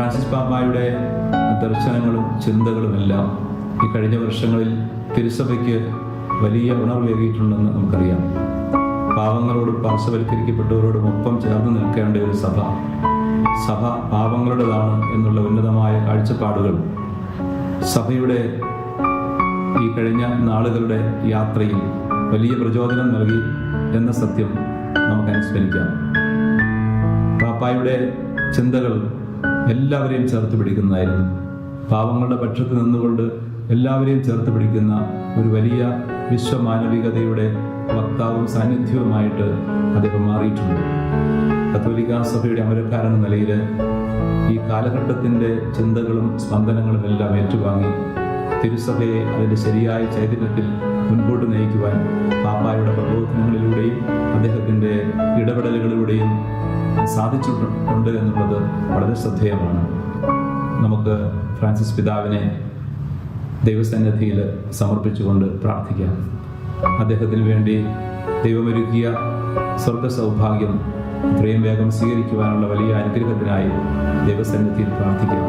Francis പാപ്പായുടെ ദർശനങ്ങളും ചിന്തകളുമെല്ലാം ഈ കഴിഞ്ഞ വർഷങ്ങളിൽ തിരുസഭയ്ക്ക് വലിയ ഉണർവേകിയിട്ടുണ്ടെന്ന് നമുക്കറിയാം. പാവങ്ങളോടും പാർശ്വവൽക്കരിക്കപ്പെട്ടവരോടും ഒപ്പം ചേർന്ന് നിൽക്കേണ്ട ഒരു സഭ പാവങ്ങളുടേതാണ് എന്നുള്ള ഉന്നതമായ കാഴ്ചപ്പാടുകൾ സഭയുടെ ഈ കഴിഞ്ഞ നാളുകളുടെ യാത്രയിൽ വലിയ പ്രചോദനം നൽകി എന്ന സത്യം നമുക്ക് അനുസ്മരിക്കാം. പാപ്പായുടെ ചിന്തകൾ എല്ലാവരെയും ചേർത്ത് പിടിക്കുന്നതായിരുന്നു. പാവങ്ങളുടെ പക്ഷത്ത് നിന്നുകൊണ്ട് എല്ലാവരെയും ചേർത്ത് പിടിക്കുന്ന ഒരു വലിയ വിശ്വമാനവികതയുടെ വക്താവും സാന്നിധ്യവുമായിട്ട് അദ്ദേഹം മാറിയിട്ടുണ്ട്. കത്തോലിക്കാ സഭയുടെ അമരക്കാരൻ എന്ന നിലയിൽ ഈ കാലഘട്ടത്തിൻ്റെ ചിന്തകളും സ്പന്ദനങ്ങളും എല്ലാം ഏറ്റുവാങ്ങി തിരുസഭയെ അതിൻ്റെ ശരിയായ ചൈതന്യത്തിൽ മുൻപോട്ട് നയിക്കുവാൻ പാപ്പായുടെ പ്രബോധനങ്ങളിലൂടെയും അദ്ദേഹത്തിൻ്റെ ഇടപെടലുകളിലൂടെയും സാധിച്ചിട്ടുണ്ട് എന്നുള്ളത് വളരെ ശ്രദ്ധേയമാണ്. നമുക്ക് ഫ്രാൻസിസ് പിതാവിനെ ദൈവസന്നിധിയിൽ സമർപ്പിച്ചുകൊണ്ട് പ്രാർത്ഥിക്കാം. അദ്ദേഹത്തിന് വേണ്ടി ദൈവമൊരുക്കിയ സ്വർഗ സൗഭാഗ്യം എത്രയും വേഗം സ്വീകരിക്കുവാനുള്ള വലിയ അനുഗ്രഹത്തിനായി ദൈവസന്നിധിയിൽ പ്രാർത്ഥിക്കാം.